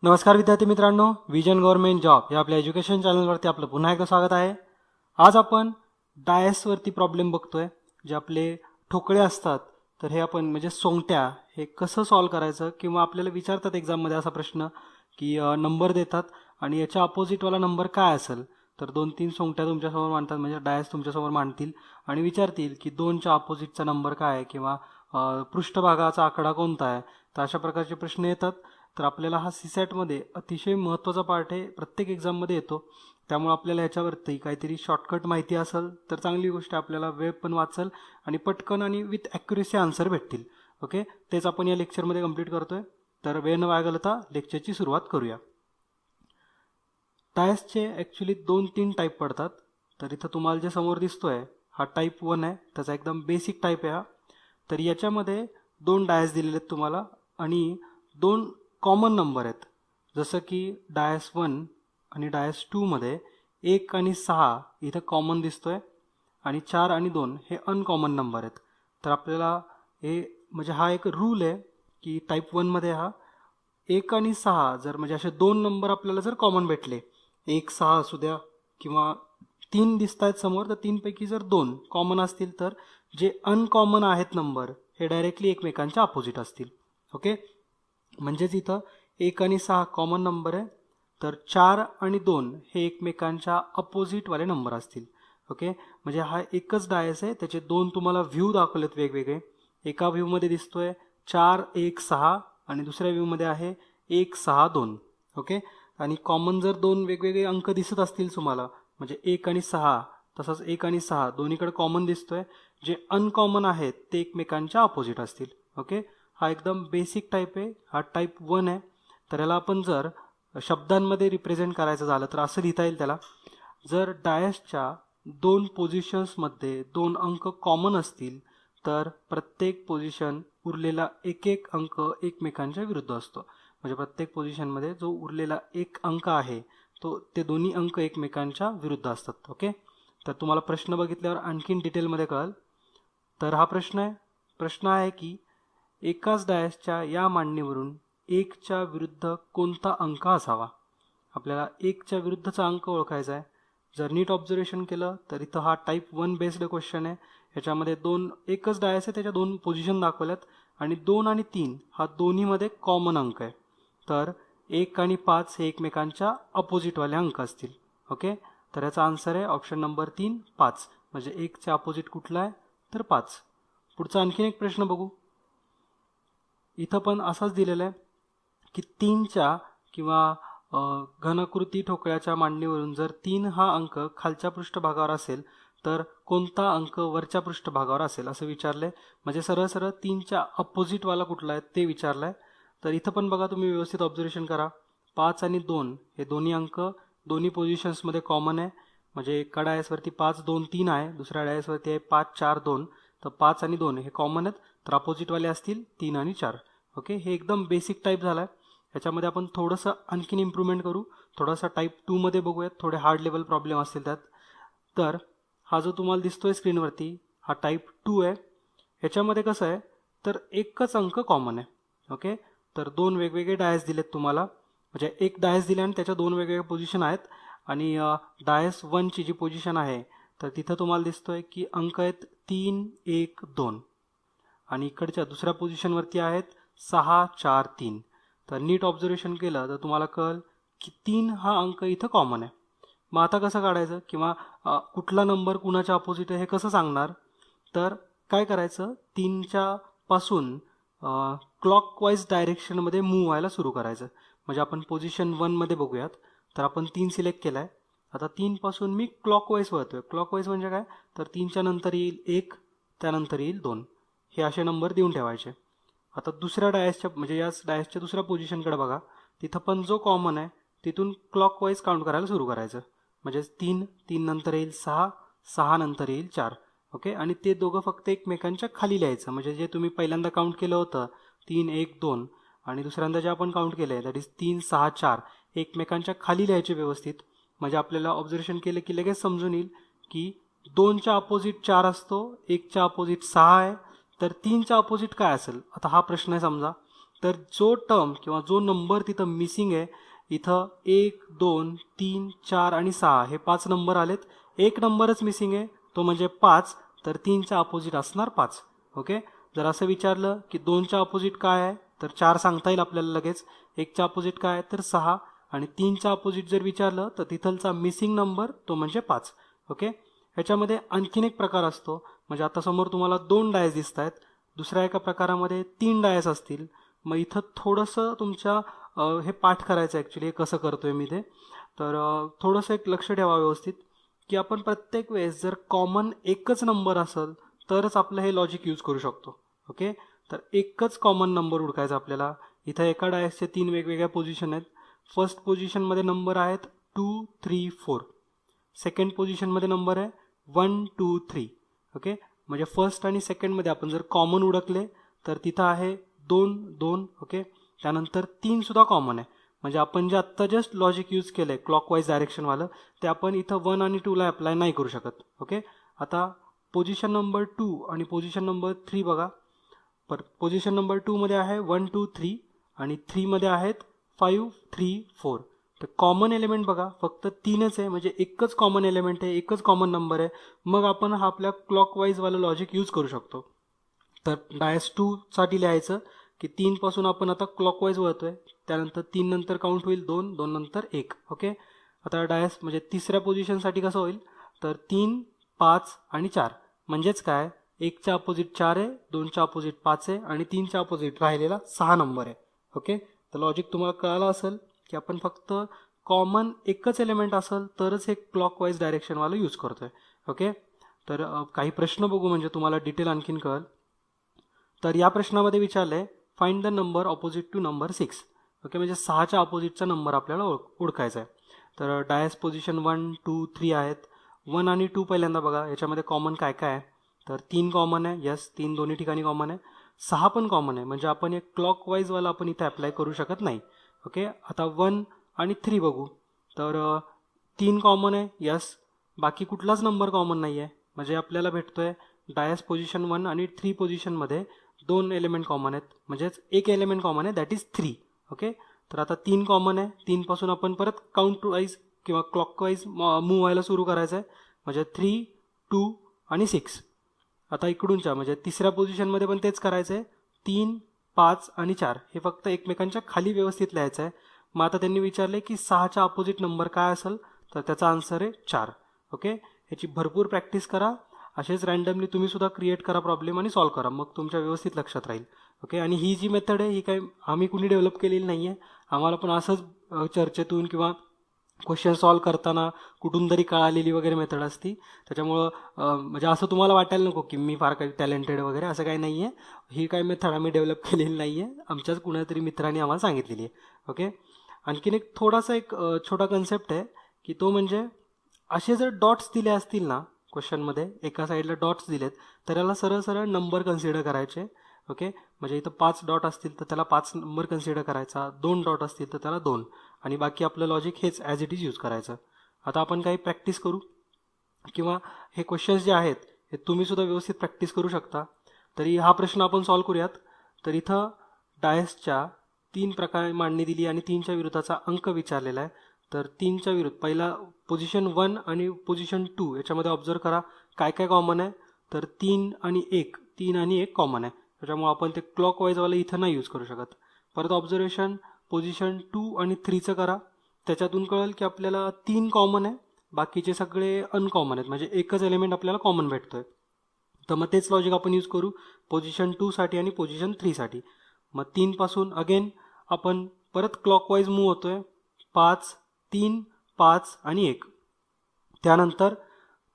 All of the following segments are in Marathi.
नमस्कार विद्यार्थी मित्रांनो, विजन गव्हर्नमेंट जॉब या आपल्या एज्युकेशन चॅनलवरती आपलं पुन्हा एकदा स्वागत आहे। आज आपण डायसवरती प्रॉब्लेम बघतोय। जे आपले ठोकळे असतात तर हे आपण म्हणजे सोंगट्या हे कसं सॉल्व करायचं, किंवा आपल्याला विचारतात एक्झाममध्ये असा प्रश्न की नंबर देतात आणि याच्या अपोजिटवाला नंबर काय असेल, तर 2-3 सोंगट्या तुमच्यासमोर मांडतात, म्हणजे डायस तुमच्यासमोर मांडतील आणि विचारतील की 2च्या अपोजिटचा नंबर काय आहे किंवा पृष्ठभागाचा आकडा कोणता आहे। तर अशा प्रकारचे प्रश्न येतात। तर आपल्याला हा सीसॅटमध्ये अतिशय महत्त्वाचा पार्ट आहे, प्रत्येक एक्झाममध्ये येतो। त्यामुळे आपल्याला याच्यावरती काहीतरी शॉर्टकट माहिती असेल तर चांगली गोष्ट, आपल्याला वेळ पण वाचेल आणि पटकन आणि विथ ॲक्युरेसी आन्सर भेटतील। ओके, तेच आपण या लेक्चरमध्ये कंप्लीट करतोय। तर वेळ न वाया घालवता लेक्चरची सुरुवात करूया। डायसचे ॲक्च्युली 2-3 टाईप पडतात। तर इथं तुम्हाला जे समोर दिसतोय हा टाईप 1 आहे, त्याचा एकदम बेसिक टाईप आहे हा। तर याच्यामध्ये 2 डायस दिलेले आहेत तुम्हाला आणि 2 कॉमन नंबर आहेत, जसं की डायस 1 आणि डायस 2 मध्ये 1 आणि 6 इथं कॉमन दिसतोय आणि 4 आणि 2 हे अनकॉमन नंबर आहेत। तर आपल्याला हे म्हणजे हा एक रूल आहे की टाईप 1 मध्ये हा 1 आणि 6 जर म्हणजे असे 2 नंबर आपल्याला जर कॉमन भेटले, 1-6 असू द्या किंवा 3 दिसत आहेत समोर, तर 3 पैकी जर 2 कॉमन असतील तर जे अनकॉमन आहेत नंबर हे डायरेक्टली एकमेकांच्या अपोजिट असतील। ओके, म्हणजेच इथं 1 आणि 6 कॉमन नंबर आहे, तर 4 आणि 2 हे एकमेकांच्या अपोजिटवाले नंबर असतील। ओके, म्हणजे हा एकच डायस आहे, त्याचे 2 तुम्हाला व्ह्यू दाखवलेत वेगवेगळे। एका व्ह्यूमध्ये दिसतोय 4-1-6 आणि दुसऱ्या व्ह्यूमध्ये आहे 1-6-2। ओके, आणि कॉमन जर 2 वेगवेगळे अंक दिसत असतील तुम्हाला, म्हणजे 1 आणि 6 तसंच 1 आणि 6 दोन्हीकडे कॉमन दिसतोय, जे अनकॉमन आहेत ते एकमेकांच्या अपोजिट असतील। ओके, हा एकदम बेसिक टाईप आहे, हा टाईप 1 आहे। तर याला आपण जर शब्दांमध्ये रिप्रेझेंट करायचं झालं तर असं लिहिता येईल त्याला, जर डायसच्या 2 पोझिशन्समध्ये 2 अंक कॉमन असतील तर प्रत्येक पोझिशन उरलेला एक एक अंक एकमेकांच्या विरुद्ध असतो। म्हणजे प्रत्येक पोझिशनमध्ये जो उरलेला एक अंक आहे तो ते दोन्ही अंक एकमेकांच्या विरुद्ध असतात। ओके, तर तुम्हाला प्रश्न बघितल्यावर आणखीन डिटेलमध्ये कळेल। तर हा प्रश्न आहे की एकाच डायसच्या या मांडणीवरून 1च्या विरुद्ध कोणता अंक असावा। आपल्याला 1च्या विरुद्धचा अंक ओळखायचा आहे। जर नीट ऑब्झर्वेशन केलं तर इथं हा टाईप 1 बेस्ड क्वेश्चन आहे। याच्यामध्ये एकच डायस आहे, त्याच्या 2 पोझिशन दाखवल्यात आणि 2 आणि 3 हा दोन्हीमध्ये कॉमन अंक आहे। तर 1 आणि 5 हे एकमेकांच्या अपोजिटवाले अंक असतील। ओके, तर याचा आन्सर आहे ऑप्शन नंबर 3 5, म्हणजे 1च्या अपोजिट कुठला आहे तर 5। पुढचा आणखीन एक प्रश्न बघू। इथं पण असंच दिलेलं आहे की 3च्या किंवा घनाकृती ठोकळ्याच्या मांडणीवरून जर 3 हा अंक खालच्या पृष्ठभागावर असेल तर कोणता अंक वरच्या पृष्ठभागावर असेल असं विचारलंय। म्हणजे सरळ सरळ 3च्या अपोजिटवाला कुठला आहे ते विचारलंय। तर इथं पण बघा, तुम्ही व्यवस्थित ऑब्झर्वेशन करा, 5 आणि 2 हे दोन्ही अंक दोन्ही पोझिशन्समध्ये कॉमन आहे। म्हणजे एका डायसवरती 5-2-3 आहे, दुसऱ्या डायसवरती आहे 5-4-2, तर 5 आणि 2 हे कॉमन आहेत, तर अपोजिटवाले असतील 3 आणि 4। ओके, हे एकदम बेसिक टाईप झाला आहे। ह्याच्यामध्ये आपण थोडंसं आणखीन इम्प्रूव्हमेंट करू, थोडासा टाईप 2 मध्ये बघूयात, थोडे हार्ड लेवल प्रॉब्लेम असतील त्यात। तर हा जो तुम्हाला दिसतोय स्क्रीनवरती हा टाईप 2 आहे। ह्याच्यामध्ये कसं आहे तर एकच अंक कॉमन आहे। ओके, तर 2 वेगवेगळे डायस दिलेत तुम्हाला, म्हणजे एक डायस दिले आणि त्याच्या 2 वेगवेगळ्या पोझिशन आहेत। आणि डायस 1 ची जी पोझिशन आहे तर तिथं तुम्हाला दिसतोय की अंक आहेत 3-1-2 आणि इकडच्या दुसऱ्या पोझिशनवरती आहेत 6-4-3। तर नीट ऑब्झर्वेशन केलं तर तुम्हाला कळेल की 3 हा अंक इथं कॉमन आहे। मग आता कसं काढायचं किंवा कुठला नंबर कुणाच्या अपोजिट आहे हे कसं सांगणार, तर काय करायचं, 3च्या पासून क्लॉकवाईज डायरेक्शनमध्ये मूव्ह व्हायला सुरू करायचं। म्हणजे आपण पोझिशन 1 मध्ये बघूयात, तर आपण 3 सिलेक्ट केला आहे। आता 3 पासून मी क्लॉकवाईज वळतोय। क्लॉकवाईज म्हणजे काय, तर 3च्या नंतर येईल 1, त्यानंतर येईल 2, हे असे नंबर देऊन ठेवायचे। आता दुसऱ्या डायसच्या म्हणजे याच डायसच्या दुसऱ्या पोझिशनकडे बघा, तिथं पण जो कॉमन आहे तिथून क्लॉकवाईज काउंट करायला सुरू करायचं। म्हणजे 3 नंतर येईल 6 नंतर येईल 4। ओके, आणि ते दोघं फक्त एकमेकांच्या खाली लिहायचं। म्हणजे जे तुम्ही पहिल्यांदा काउंट केलं होतं 3-1-2 आणि दुसऱ्यांदा जे आपण काउंट केलं आहे दॅट इज 3-6-4 हे एकमेकांच्या खाली लिहायचे व्यवस्थित। म्हणजे आपल्याला ऑब्झर्वेशन केलं की लगेच समजून येईल की 2च्या अपोजिट 4 असतो, 1च्या अपोजिट 6 आहे, तर 3च्या अपोजिट काय असेल। आता हा प्रश्न आहे समजा, तर जो टर्म किंवा जो नंबर तिथं मिसिंग आहे, इथं 1 2 3 4 आणि 6 हे 5 नंबर आलेत. एक नंबरच मिसिंग आहे, तो म्हणजे 5. तर 3च्या अपोजिट असणार 5. ओके. जर असं विचारलं की 2च्या अपोजिट काय आहे, तर 4 सांगता येईल आपल्याला लगेच. 1च्या अपोजिट काय आहे, तर 6. आणि 3च्या अपोजिट जर विचारलं तर तिथलचा मिसिंग नंबर तो म्हणजे 5. ओके. ह्याच्यामध्ये आणखीन एक प्रकार असतो. म्हणजे आता समोर तुम्हाला 2 डायस दिसत आहेत, दुसऱ्या एका प्रकारामध्ये 3 डायस असतील. मग इथं थोडंसं तुमच्या हे पाठ करायचं ॲक्च्युली, कसं करतोय मी ते. तर थोडंसं एक लक्ष ठेवा व्यवस्थित, की आपण प्रत्येक वेळेस जर कॉमन एकच नंबर असेल तरच आपलं हे लॉजिक यूज करू शकतो. ओके. तर एकच कॉमन नंबर हुडकायचा आपल्याला. इथं एका डायसचे 3 वेगवेगळ्या पोझिशन आहेत. फर्स्ट पोझिशनमध्ये नंबर आहेत 2 3 4. सेकंड पोझिशनमध्ये नंबर आहे 1 2 3. ओके. म्हणजे फर्स्ट आणि सेकंडमध्ये आपण जर कॉमन हुडकले तर तिथं आहे 2 2. ओके. त्यानंतर 3 सुद्धा कॉमन आहे. म्हणजे आपण जे आत्ता जस्ट लॉजिक यूज केलं आहे क्लॉकवाईज डायरेक्शनवालं, ते आपण इथं 1 आणि 2ला अप्लाय नाही करू शकत. ओके. आता पोझिशन नंबर 2 आणि पोझिशन नंबर 3 बघा. पोझिशन नंबर 2 मध्ये आहे 1 2 3 आणि 3 मध्ये आहेत 5 3 4. तर कॉमन एलिमेंट बघा फक्त 3च आहे, म्हणजे एकच कॉमन एलिमेंट आहे, एकच कॉमन नंबर आहे. मग आपण हा आपल्या क्लॉकवाईजवालं लॉजिक यूज करू शकतो. तर डायस 2 साठी लिहायचं की 3 पासून आपण आता क्लॉकवाईज वळतोय, त्यानंतर 3 नंतर काउंट होईल 2 2 नंतर 1. ओके. आता डायस म्हणजे तिसऱ्या पोझिशनसाठी कसं होईल, तर 3 5 आणि 4. म्हणजेच काय, 1च्या अपोजिट 4 आहे, 2च्या अपोजिट 5 आहे आणि 3च्या अपोजिट राहिलेला 6 नंबर आहे. ओके. तर लॉजिक तुम्हाला कळालं असेल की आपण फक्त कॉमन एकच एलिमेंट असेल तरच हे क्लॉकवाईज डायरेक्शनवालं यूज करतोय. ओके. तर काही प्रश्न बघू म्हणजे तुम्हाला डिटेल आणखीन कळेल. तर या प्रश्नामध्ये विचारलंय find the number opposite to number 6. Okay. म्हणजे 6च्या अपोजिटचा नंबर आपल्याला ओळखायचा आहे. तर डायस पोझिशन 1 2 3 आहेत. 1 आणि 2 पहिल्यांदा बघा, याच्यामध्ये कॉमन काय काय आहे. तर 3 कॉमन आहे. यस, 3 दोन्ही ठिकाणी कॉमन आहे. 6 पण कॉमन आहे, म्हणजे आपण एक क्लॉकवाईजवाला आपण इथे अप्लाय करू शकत नाही. ओके. आता 1 आणि 3 बघू. तर 3 कॉमन आहे. यस. बाकी कुठलाच नंबर कॉमन नाही आहे, म्हणजे आपल्याला भेटतोय डायस पोझिशन 1 आणि 3 पोझिशनमध्ये 2 एलिमेंट कॉमन आहेत, म्हणजेच एक एलिमेंट कॉमन आहे, दॅट इज 3. ओके. तर आता 3 कॉमन आहे. 3 पासून आपण परत काउंट वाईज किंवा क्लॉकवाईज मूव्ह व्हायला सुरू करायचं आहे, म्हणजे 3 2 आणि 6. आता इकडूनच्या म्हणजे तिसऱ्या पोझिशनमध्ये पण तेच करायचं आहे. 3 5 आणि 4 हे फक्त एकमेकांच्या खाली व्यवस्थित लिहायचं आहे. मग आता त्यांनी विचारले की 6च्या अपोजिट नंबर काय असेल, तर त्याचा आन्सर आहे 4. ओके. ह्याची भरपूर प्रॅक्टिस करा. असेच रँडमली तुम्ही सुद्धा क्रिएट करा प्रॉब्लेम आणि सॉल्व्ह करा, मग तुमच्या व्यवस्थित लक्षात राहील. ओके. आणि ही जी मेथड आहे ही काही आम्ही कुणी डेव्हलप केलेली नाही आहे. आम्हाला पण असंच चर्चेतून किंवा क्वेश्चन सॉल्व्ह करताना कुठून तरी कळालेली वगैरे मेथड असती. त्याच्यामुळं म्हणजे असं तुम्हाला वाटायला नको की मी फार काही टॅलेंटेड वगैरे, असं काही नाही आहे. ही काही मेथड आम्ही डेव्हलप केलेली नाही आहे, आमच्याच कुणातरी मित्रांनी आम्हाला सांगितलेली आहे. ओके. आणखीन एक थोडासा एक छोटा कन्सेप्ट आहे की तो म्हणजे असे जर डॉट्स दिले असतील ना क्वेश्चनमध्ये, एका साईडला डॉट्स दिलेत, तर याला सरळ सरळ नंबर कन्सिडर करायचे. ओके. म्हणजे इथं 5 डॉट असतील तर त्याला 5 नंबर कन्सिडर करायचा, 2 डॉट असतील तर त्याला 2, आणि बाकी आपलं लॉजिक हेच ॲज इट इज यूज करायचं. आता आपण काही प्रॅक्टिस करू, किंवा हे क्वेश्चन्स जे आहेत हे तुम्ही सुद्धा व्यवस्थित प्रॅक्टिस करू शकता. तरी हा प्रश्न आपण सॉल्व्ह करूयात. तर इथं डायसच्या 3 प्रकारे मांडणी दिली आणि 3च्या विरुद्धाचा अंक विचारलेला आहे. तर 3च्या विरुद्ध पहिला पोझिशन 1 आणि पोझिशन 2 याच्यामध्ये ऑब्झर्व करा काय काय कॉमन आहे. तर 3 आणि 1 कॉमन आहे, त्याच्यामुळे आपण ते क्लॉकवाईजवाला इथं नाही यूज करू शकत. परत ऑब्झर्वेशन पोझिशन 2 आणि 3चं करा, त्याच्यातून कळेल की आपल्याला 3 कॉमन आहे, बाकीचे सगळे अनकॉमन आहेत, म्हणजे एकच एलिमेंट आपल्याला कॉमन भेटतोय. तर मग तेच लॉजिक आपण यूज करू पोझिशन 2 साठी आणि पोझिशन 3 साठी. मग 3 पासून अगेन आपण परत क्लॉकवाईज मूव्ह होतोय, 5 3 5 आणि 1. त्यानंतर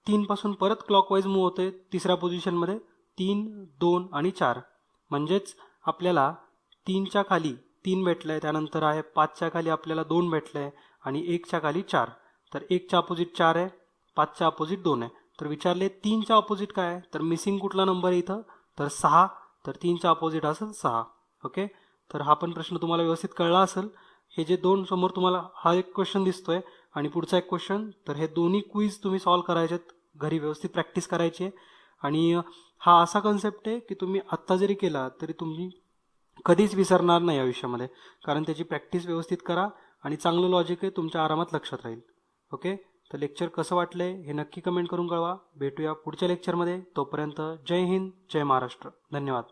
3 पासून परत क्लॉकवाईज मूव्ह होतोय तिसऱ्या पोझिशनमध्ये 3 2 आणि 4. म्हणजेच आपल्याला 3च्या खाली 3 भेटलंय, त्यानंतर आहे 5च्या खाली आपल्याला 2 भेटलंय आणि 1च्या खाली 4. तर 1च्या अपोजिट 4 आहे, 5च्या अपोजिट 2 आहे. तर विचारले 3च्या अपोजिट काय आहे, तर मिसिंग कुठला नंबर आहे इथं, तर 6. तर 3च्या अपोजिट असेल 6. ओके. तर हा पण प्रश्न तुम्हाला व्यवस्थित कळला असेल. हे जे 2 समोर तुम्हाला हा एक क्वेश्चन दिसतोय आणि पुढचा एक क्वेश्चन, तर हे दोन्ही क्विज तुम्ही सॉल्व्ह करायचेत, घरी व्यवस्थित प्रॅक्टिस करायची आहे. आणि हा असा कन्सेप्ट आहे की तुम्ही आत्ता जरी केला तरी तुम्ही कधीच विसरणार नाही आयुष्यामध्ये, कारण त्याची प्रॅक्टिस व्यवस्थित करा आणि चांगलं लॉजिक आहे तुमच्या आरामात लक्षात राहील. ओके, तर लेक्चर कसं वाटलंय हे नक्की कमेंट करून कळवा. भेटूया पुढच्या लेक्चरमध्ये. तोपर्यंत जय हिंद, जय महाराष्ट्र. धन्यवाद.